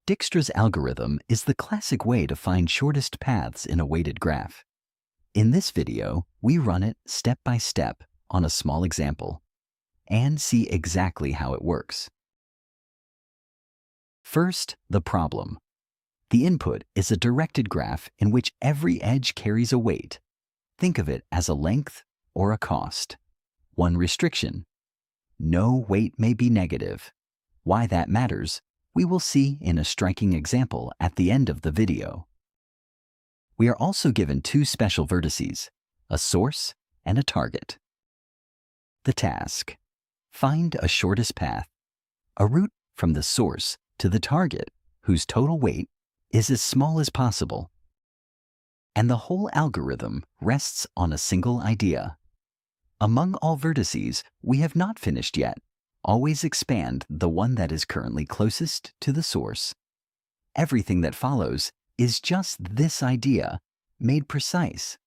Dijkstra's algorithm is the classic way to find shortest paths in a weighted graph. In this video, we run it step by step on a small example and see exactly how it works. First, the problem. The input is a directed graph in which every edge carries a weight. Think of it as a length or a cost. One restriction: no weight may be negative. Why that matters, we will see in a striking example at the end of the video. We are also given two special vertices, a source and a target. The task: find a shortest path, a route from the source to the target whose total weight is as small as possible. And the whole algorithm rests on a single idea. Among all vertices we have not finished yet, always expand the one that is currently closest to the source. Everything that follows is just this idea made precise.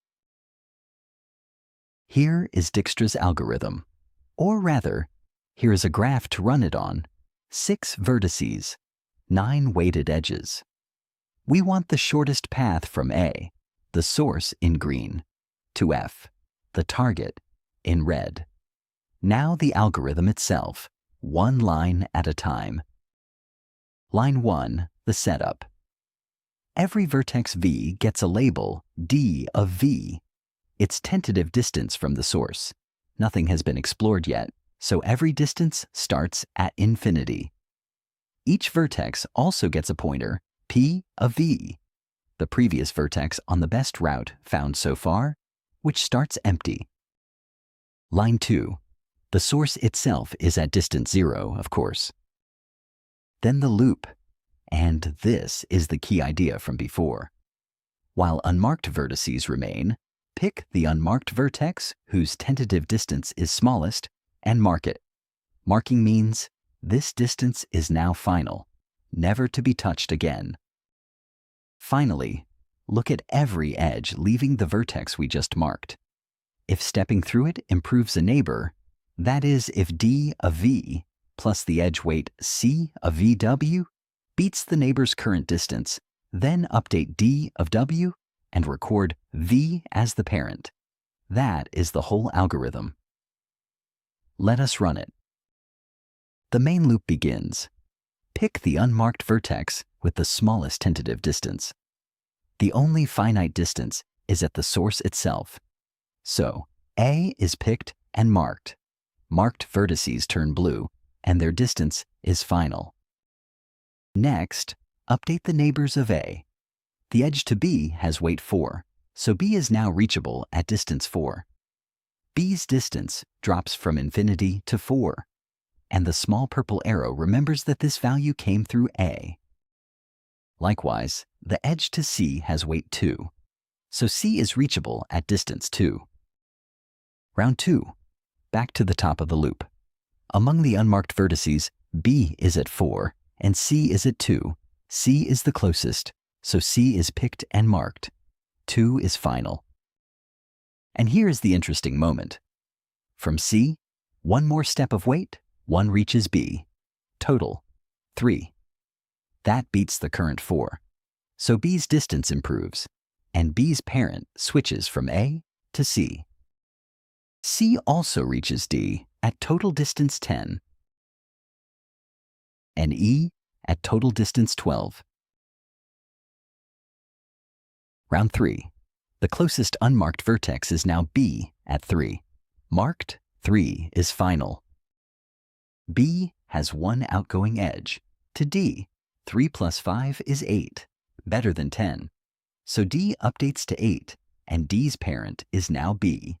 Here is Dijkstra's algorithm. Or rather, here is a graph to run it on. 6 vertices, 9 weighted edges. We want the shortest path from A, the source in green, to F, the target, in red. Now the algorithm itself, one line at a time. Line 1, the setup. Every vertex V gets a label D of V, its tentative distance from the source. Nothing has been explored yet, so every distance starts at infinity. Each vertex also gets a pointer P of V, the previous vertex on the best route found so far, which starts empty. Line 2. The source itself is at distance 0, of course. Then the loop, and this is the key idea from before. While unmarked vertices remain, pick the unmarked vertex whose tentative distance is smallest and mark it. Marking means this distance is now final, never to be touched again. Finally, look at every edge leaving the vertex we just marked. If stepping through it improves a neighbor, that is, if D of V plus the edge weight C of VW beats the neighbor's current distance, then update D of W and record V as the parent. That is the whole algorithm. Let us run it. The main loop begins. Pick the unmarked vertex with the smallest tentative distance. The only finite distance is at the source itself. So, A is picked and marked. Marked vertices turn blue, and their distance is final. Next, update the neighbors of A. The edge to B has weight 4, so B is now reachable at distance 4. B's distance drops from infinity to 4, and the small purple arrow remembers that this value came through A. Likewise, the edge to C has weight 2, so C is reachable at distance 2. Round 2. Back to the top of the loop. Among the unmarked vertices, B is at 4 and C is at 2. C is the closest, so C is picked and marked. 2 is final. And here is the interesting moment. From C, one more step of weight, 1 reaches B. Total, 3. That beats the current 4. So B's distance improves, and B's parent switches from A to C. C also reaches D at total distance 10, and E at total distance 12. Round 3. The closest unmarked vertex is now B at 3. Marked 3 is final. B has one outgoing edge. To D, 3 plus 5 is 8, better than 10. So D updates to 8, and D's parent is now B.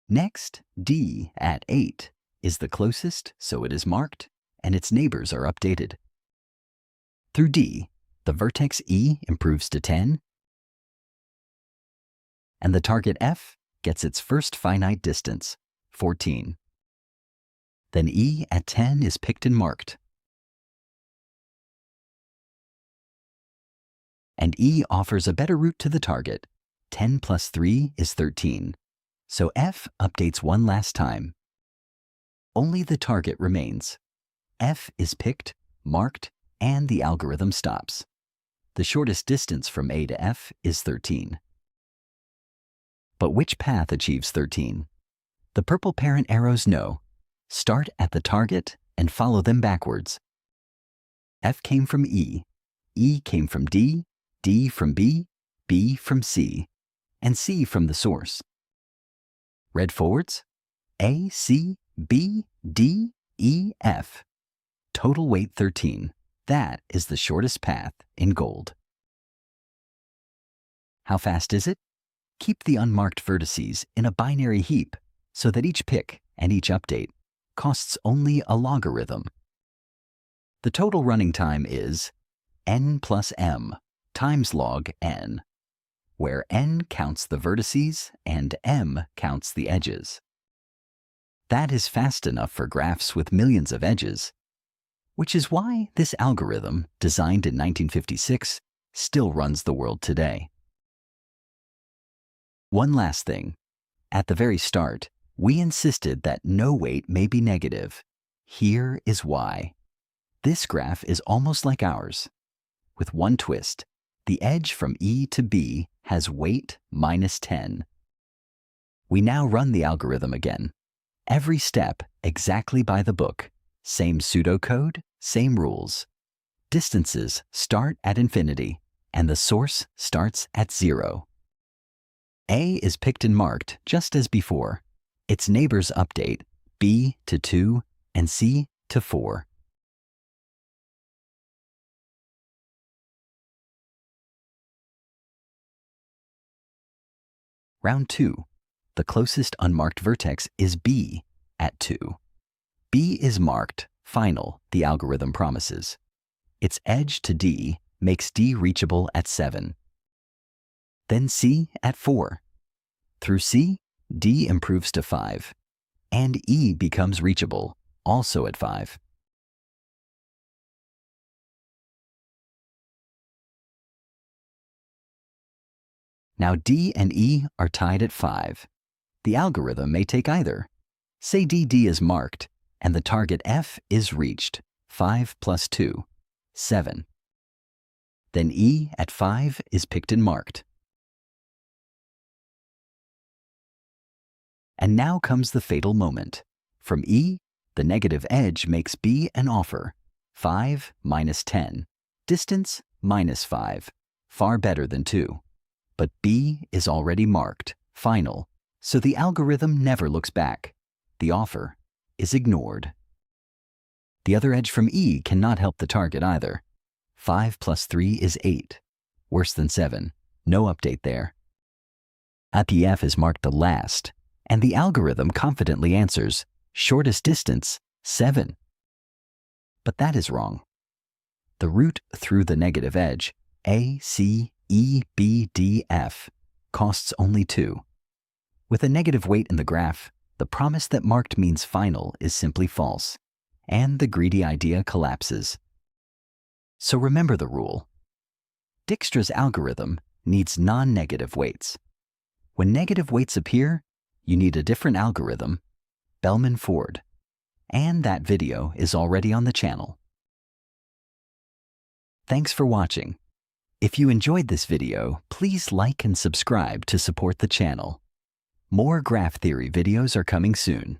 Next, D at 8 is the closest, so it is marked, and its neighbors are updated. Through D, the vertex E improves to 10, and the target F gets its first finite distance, 14. Then E at 10 is picked and marked. And E offers a better route to the target. 10 plus 3 is 13. So F updates one last time. Only the target remains. F is picked, marked, and the algorithm stops. The shortest distance from A to F is 13. But which path achieves 13? The purple parent arrows know. Start at the target and follow them backwards. F came from E came from D from B from C, and C from the source. Read forwards? A, C, B, D, E, F. Total weight 13. That is the shortest path in gold. How fast is it? Keep the unmarked vertices in a binary heap so that each pick and each update costs only a logarithm. The total running time is n plus m times log n, where n counts the vertices and m counts the edges. That is fast enough for graphs with millions of edges, which is why this algorithm, designed in 1956, still runs the world today. One last thing. At the very start, we insisted that no weight may be negative. Here is why. This graph is almost like ours. With one twist, the edge from E to B has weight minus 10. We now run the algorithm again. Every step exactly by the book. Same pseudocode, same rules. Distances start at infinity, and the source starts at 0. A is picked and marked just as before. Its neighbors update B to 2 and C to 4. Round 2. The closest unmarked vertex is B at 2. B is marked, final, the algorithm promises. Its edge to D makes D reachable at 7. Then C at 4. Through C, D improves to 5, and E becomes reachable, also at 5. Now D and E are tied at 5. The algorithm may take either. Say DD is marked, and the target F is reached, 5 plus 2, 7. Then E at 5 is picked and marked. And now comes the fatal moment. From E, the negative edge makes B an offer, 5 minus 10, distance minus 5, far better than 2. But B is already marked, final, so the algorithm never looks back. The offer is ignored. The other edge from E cannot help the target either. 5 plus 3 is 8. Worse than 7. No update there. APF is marked the last, and the algorithm confidently answers, shortest distance, 7. But that is wrong. The route through the negative edge, A, C, E, B, D, F, costs only 2. With a negative weight in the graph, the promise that marked means final is simply false, and the greedy idea collapses. So remember the rule. Dijkstra's algorithm needs non-negative weights. When negative weights appear, you need a different algorithm, Bellman-Ford, and that video is already on the channel. Thanks for watching. If you enjoyed this video, please like and subscribe to support the channel. More graph theory videos are coming soon.